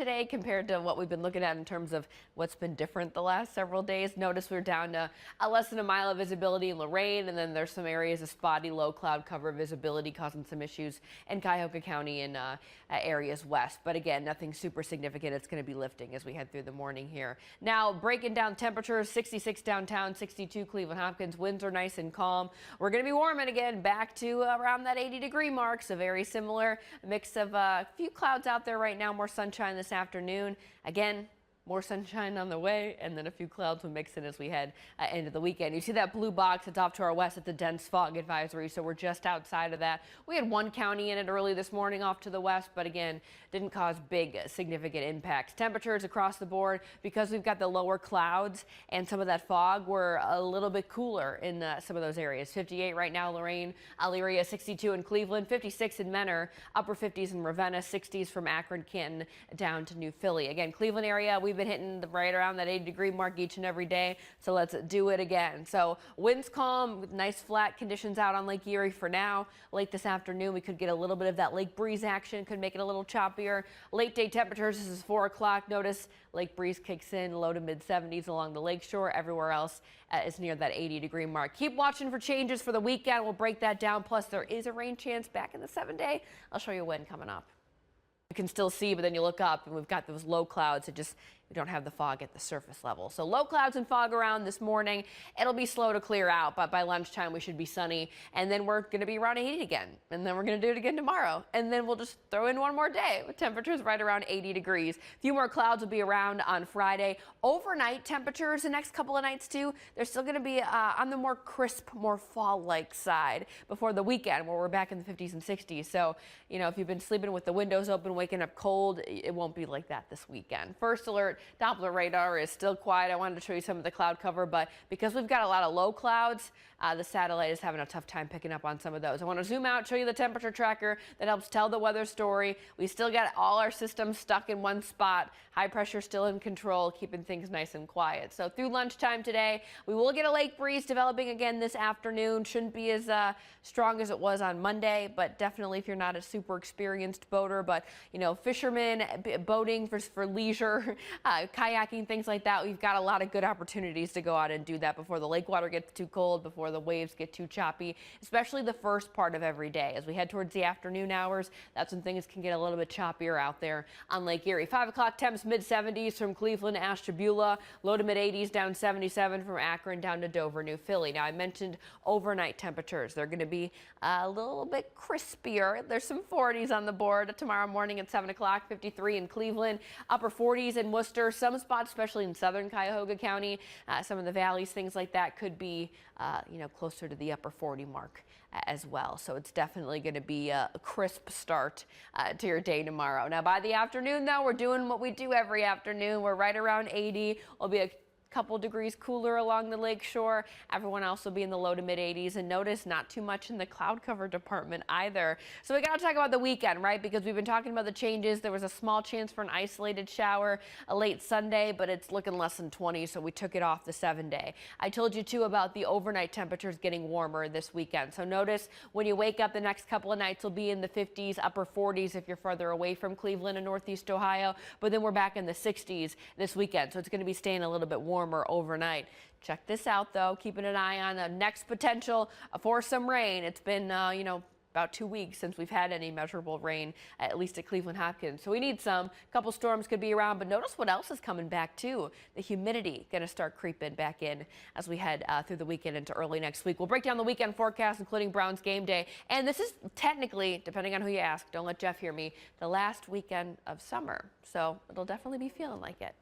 today compared to what we've been looking at in terms of what's been different the last several days. Notice we're down to less than a mile of visibility in Lorain, and then there's some areas of spotty low cloud cover visibility causing some issues in Cuyahoga County and areas west. But again, nothing super significant. It's going to be lifting as we head through the morning here. Now, breaking down temperatures, 66 downtown, 62 Cleveland Hopkins. Winds are nice and calm. We're going to be warming again, back to around that 80-degree mark. So very similar mix of a few clouds out there right now, more sunshine this afternoon. Again, more sunshine on the way, and then a few clouds will mix in as we head into the weekend. You see that blue box that's off to our west at the dense fog advisory, so we're just outside of that. We had one county in it early this morning off to the west, but again, didn't cause big significant impacts. Temperatures across the board, because we've got the lower clouds and some of that fog, we're a little bit cooler in some of those areas. 58 right now, Lorain, Elyria, 62 in Cleveland, 56 in Menor, upper 50s in Ravenna, 60s from Akron, Canton, down to New Philly. Again, Cleveland area, we've been hitting right around that 80-degree mark each and every day, so let's do it again. So winds calm with nice flat conditions out on Lake Erie for now. Late this afternoon, we could get a little bit of that lake breeze action, could make it a little choppier. Late day temperatures, this is 4 o'clock. Notice lake breeze kicks in, low to mid 70s along the lake shore. Everywhere else is near that 80-degree mark. Keep watching for changes for the weekend. We'll break that down. Plus, there is a rain chance back in the 7-day. I'll show you when coming up. You can still see, but then you look up and we've got those low clouds. We don't have the fog at the surface level. So low clouds and fog around this morning. It'll be slow to clear out, but by lunchtime we should be sunny. And then we're going to be around 80 again. And then we're going to do it again tomorrow. And then we'll just throw in one more day with temperatures right around 80 degrees. A few more clouds will be around on Friday. Overnight temperatures the next couple of nights too. They're still going to be on the more crisp, more fall-like side before the weekend where we're back in the 50s and 60s. So, you know, if you've been sleeping with the windows open, waking up cold, it won't be like that this weekend. First alert. Doppler radar is still quiet. I wanted to show you some of the cloud cover, but because we've got a lot of low clouds, the satellite is having a tough time picking up on some of those. I want to zoom out, show you the temperature tracker that helps tell the weather story. We still got all our systems stuck in one spot. High pressure still in control, keeping things nice and quiet. So through lunchtime today, we will get a lake breeze developing again this afternoon. Shouldn't be as strong as it was on Monday, but definitely if you're not a super experienced boater, but you know, fishermen, boating for leisure, kayaking, things like that, we've got a lot of good opportunities to go out and do that before the lake water gets too cold, before the waves get too choppy, especially the first part of every day. As we head towards the afternoon hours, that's when things can get a little bit choppier out there on Lake Erie. 5 o'clock temps, mid 70s from Cleveland to Ashtabula, low to mid 80s, down 77 from Akron down to Dover, New Philly. Now I mentioned overnight temperatures. They're going to be a little bit crispier. There's some 40s on the board tomorrow morning at 7 o'clock, 53 in Cleveland, upper 40s in Worcester. Some spots, especially in southern Cuyahoga County, some of the valleys, things like that could be, you know, closer to the upper 40 mark as well. So it's definitely going to be a crisp start to your day tomorrow. Now by the afternoon, though, we're doing what we do every afternoon. We're right around 80. We'll be a couple degrees cooler along the lake shore. Everyone else will be in the low to mid 80s, and notice not too much in the cloud cover department either. So we got to talk about the weekend, right? Because we've been talking about the changes. There was a small chance for an isolated shower a late Sunday, but it's looking less than 20, so we took it off the 7-day. I told you too about the overnight temperatures getting warmer this weekend. So notice when you wake up, the next couple of nights will be in the 50s, upper 40s if you're further away from Cleveland and Northeast Ohio, but then we're back in the 60s this weekend. So it's going to be staying a little bit warmer overnight. Check this out though, keeping an eye on the next potential for some rain. It's been you know, about 2 weeks since we've had any measurable rain, at least at Cleveland Hopkins. So we need some. A couple storms could be around, but notice what else is coming back too. The humidity going to start creeping back in as we head through the weekend into early next week. We'll break down the weekend forecast, including Browns game day. And this is technically, depending on who you ask, don't let Jeff hear me, the last weekend of summer. So it'll definitely be feeling like it.